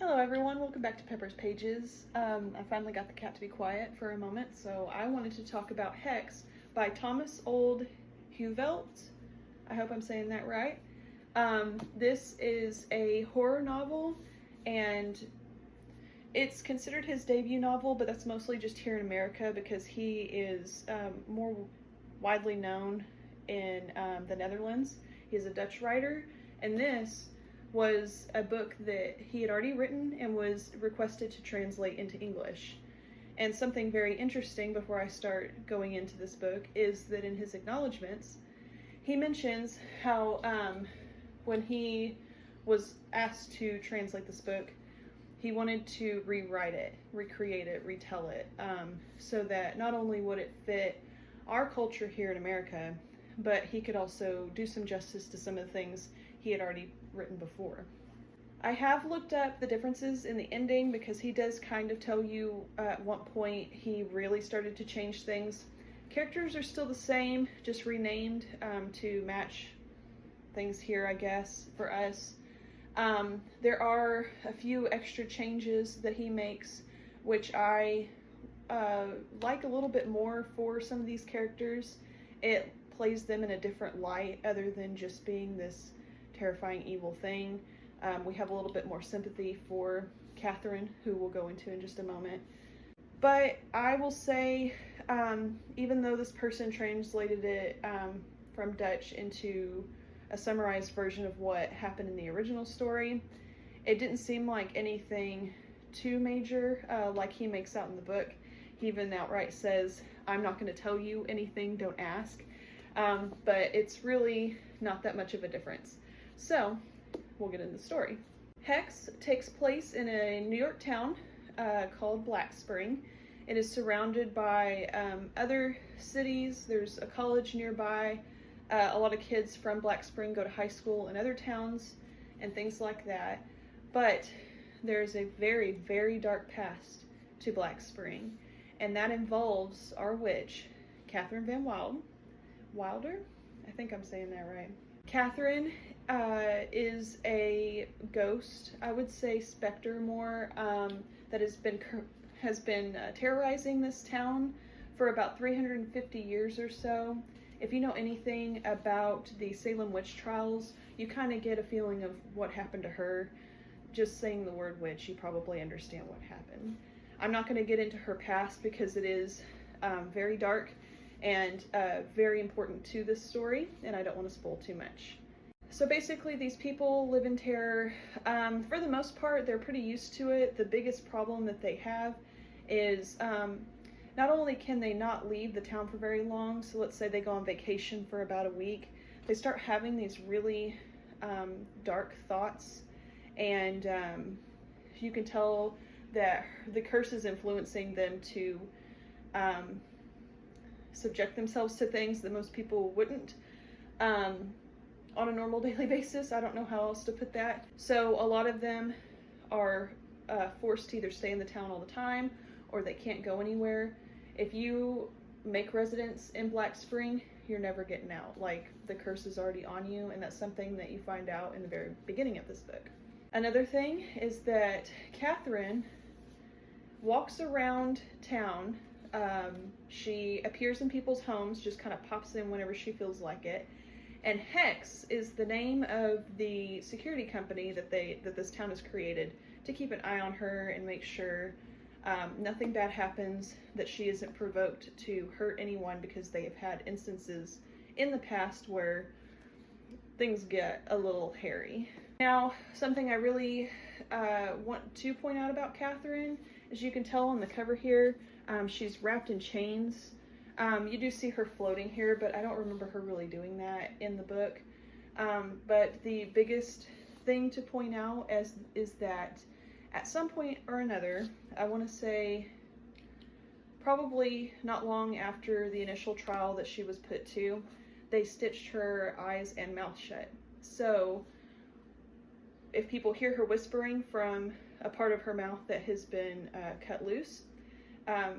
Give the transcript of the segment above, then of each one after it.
Hello everyone, welcome back to Pepper's Pages. I finally got the cat to be quiet for a moment, so I wanted to talk about Hex by Thomas Olde Heuvelt. I hope I'm saying that right. This is a horror novel, and it's considered his debut novel, but that's mostly just here in America because he is more widely known in the Netherlands. He's a Dutch writer, and this was a book that he had already written and was requested to translate into English. And something very interesting before I start going into this book is that in his acknowledgments, he mentions how when he was asked to translate this book, he wanted to rewrite it, recreate it, retell it, so that not only would it fit our culture here in America, but he could also do some justice to some of the things he had already written before. I have looked up the differences in the ending because he does kind of tell you at what point he really started to change things. Characters are still the same, just renamed to match things here, I guess, for us. There are a few extra changes that he makes, which I like a little bit more for some of these characters. It plays them in a different light other than just being this terrifying evil thing. We have a little bit more sympathy for Catherine, who we'll go into in just a moment. But I will say, even though this person translated it from Dutch into a summarized version of what happened in the original story, it didn't seem like anything too major like he makes out in the book. He even outright says, "I'm not going to tell you anything, don't ask." But it's really not that much of a difference. So we'll get into the story. Hex takes place in a New York town called Black Spring. It is surrounded by other cities. There's a college nearby. A lot of kids from Black Spring go to high school in other towns and things like that. But there's a very, very dark past to Black Spring, and that involves our witch, Catherine Van Wilder? I think I'm saying that right. Catherine is a ghost, I would say specter more, that has been terrorizing this town for about 350 years or so. If you know anything about the Salem witch trials, you kind of get a feeling of what happened to her. Just saying the word witch, you probably understand what happened. I'm not going to get into her past because it is very dark and very important to this story, and I don't want to spoil too much. So basically, these people live in terror. For the most part, they're pretty used to it. The biggest problem that they have is not only can they not leave the town for very long, so let's say they go on vacation for about a week, they start having these really dark thoughts, and you can tell that the curse is influencing them to subject themselves to things that most people wouldn't on a normal daily basis. I don't know how else to put that. So a lot of them are forced to either stay in the town all the time or they can't go anywhere. If you make residence in Black Spring, you're never getting out. Like, the curse is already on you, and that's something that you find out in the very beginning of this book. Another thing is that Catherine walks around town. She appears in people's homes, just kind of pops in whenever she feels like it. And Hex is the name of the security company that this town has created to keep an eye on her and make sure nothing bad happens, that she isn't provoked to hurt anyone, because they have had instances in the past where things get a little hairy. Now, something I really want to point out about Catherine, as you can tell on the cover here, she's wrapped in chains. You do see her floating here, but I don't remember her really doing that in the book. But the biggest thing to point out is that at some point or another, I want to say probably not long after the initial trial that she was put to, they stitched her eyes and mouth shut. So if people hear her whispering from a part of her mouth that has been cut loose,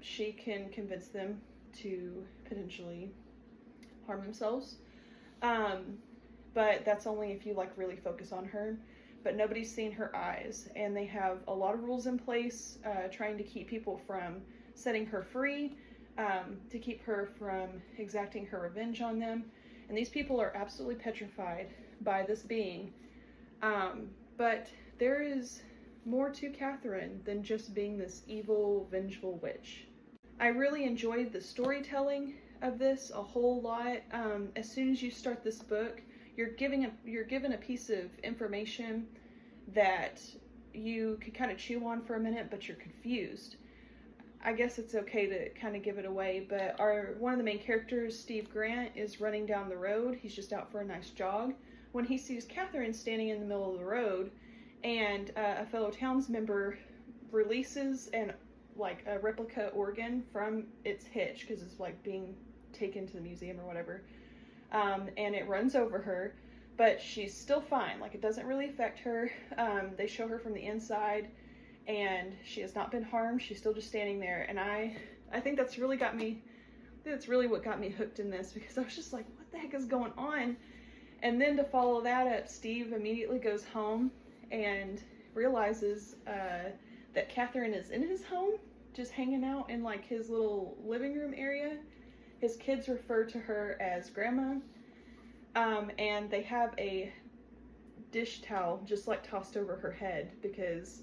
she can convince them to potentially harm themselves. But that's only if you really focus on her. but nobody's seen her eyes. And they have a lot of rules in place, trying to keep people from setting her free, to keep her from exacting her revenge on them. And these people are absolutely petrified by this being. But there is more to Catherine than just being this evil, vengeful witch. I really enjoyed the storytelling of this a whole lot. As soon as you start this book, you're given a piece of information that you could kind of chew on for a minute, but you're confused. I guess it's okay to kind of give it away, but one of the main characters, Steve Grant, is running down the road. He's just out for a nice jog when he sees Catherine standing in the middle of the road, and a fellow townsmember releases a replica organ from its hitch, because it's like being taken to the museum or whatever, and it runs over her, but she's still fine. Like, it doesn't really affect her. They show her from the inside, and she has not been harmed. She's still just standing there, and I think that's really what got me hooked in this, because I was just like, what the heck is going on? And then to follow that up, Steve immediately goes home and realizes that Catherine is in his home, just hanging out in like his little living room area. His kids refer to her as Grandma, and they have a dish towel just like tossed over her head because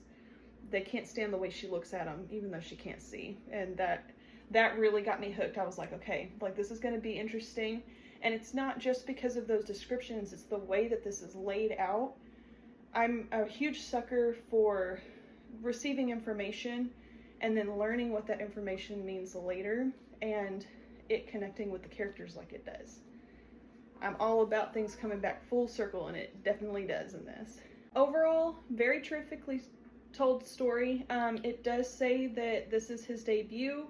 they can't stand the way she looks at them, even though she can't see. And that really got me hooked. I was like, okay, like, this is going to be interesting. And it's not just because of those descriptions, it's the way that this is laid out. I'm a huge sucker for receiving information and then learning what that information means later, and it connecting with the characters like it does. I'm all about things coming back full circle, and it definitely does in this. Overall, very terrifically told story. It does say that this is his debut.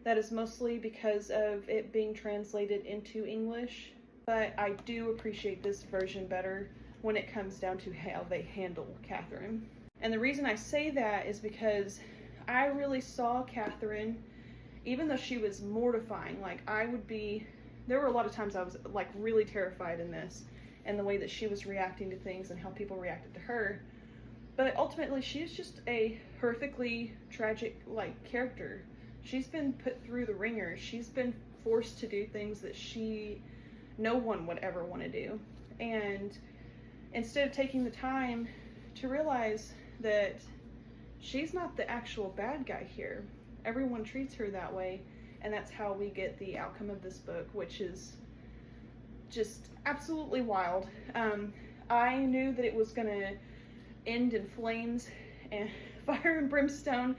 That is mostly because of it being translated into English, but I do appreciate this version better when it comes down to how they handle Catherine. And the reason I say that is because I really saw Catherine, even though she was mortifying, there were a lot of times I was like really terrified in this, and the way that she was reacting to things and how people reacted to her. But ultimately, she's just a horrifically tragic character. She's been put through the ringer. She's been forced to do things that no one would ever want to do. And instead of taking the time to realize that she's not the actual bad guy here, everyone treats her that way, and that's how we get the outcome of this book, which is just absolutely wild. I knew that it was going to end in flames and fire and brimstone,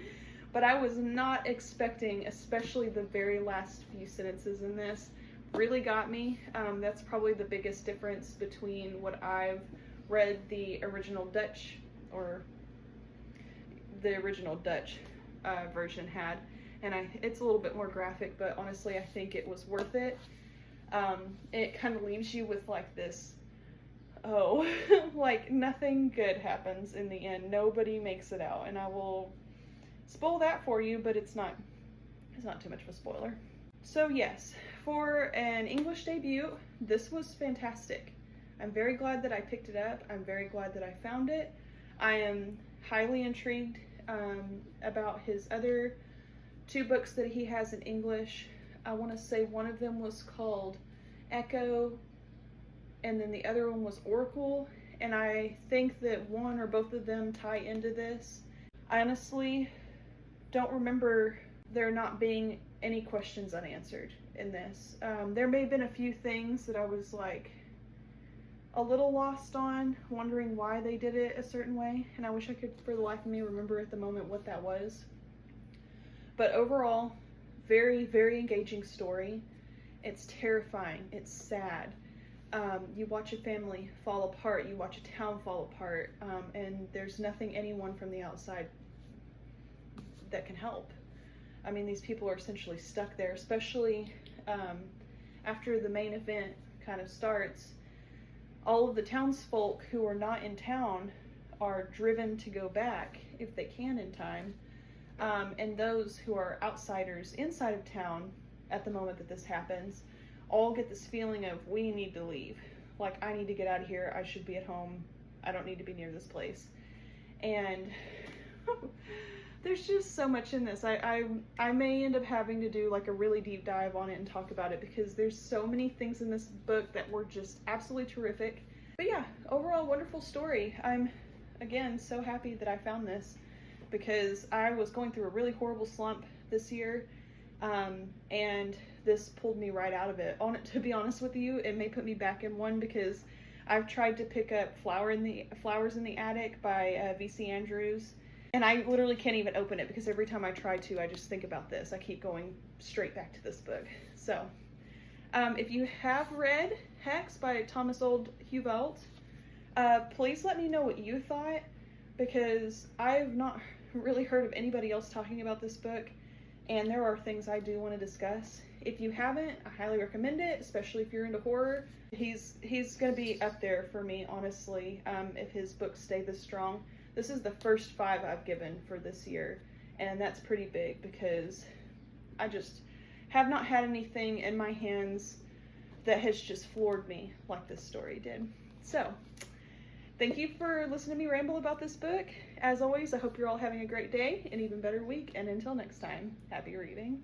but I was not expecting, especially the very last few sentences in this, really got me. That's probably the biggest difference between what I've read the original Dutch version had, and it's a little bit more graphic, but honestly I think it was worth it. It kind of leaves you with this, like nothing good happens in the end. Nobody makes it out, and I will spoil that for you, but it's not too much of a spoiler. So yes, for an English debut, this was fantastic. I'm very glad that I picked it up. I'm very glad that I found it. I am highly intrigued about his other 2 books that he has in English. I want to say one of them was called Echo, and then the other one was Oracle, and I think that one or both of them tie into this. I honestly don't remember there not being any questions unanswered in this. There may have been a few things that I was a little lost on, wondering why they did it a certain way, and I wish I could for the life of me remember at the moment what that was. But overall, very, very engaging story. It's terrifying, it's sad. You watch a family fall apart, you watch a town fall apart, and there's nothing anyone from the outside that can help. I mean, these people are essentially stuck there, especially after the main event kind of starts. All of the townsfolk who are not in town are driven to go back, if they can in time, and those who are outsiders inside of town at the moment that this happens all get this feeling of, we need to leave. I need to get out of here, I should be at home, I don't need to be near this place. And there's just so much in this. I may end up having to do like a really deep dive on it and talk about it, because there's so many things in this book that were just absolutely terrific. But yeah, overall wonderful story. I'm, again, so happy that I found this, because I was going through a really horrible slump this year, and this pulled me right out of it. To be honest with you, it may put me back in one, because I've tried to pick up Flowers in the Attic by V.C. Andrews, and I literally can't even open it, because every time I try to, I just think about this. I keep going straight back to this book. So if you have read Hex by Thomas Olde Heuvelt, please let me know what you thought, because I've not really heard of anybody else talking about this book, and there are things I do want to discuss. If you haven't, I highly recommend it, especially if you're into horror. He's going to be up there for me, honestly, if his books stay this strong. This is the first 5 I've given for this year, and that's pretty big, because I just have not had anything in my hands that has just floored me like this story did. So, thank you for listening to me ramble about this book. As always, I hope you're all having a great day, an even better week, and until next time, happy reading.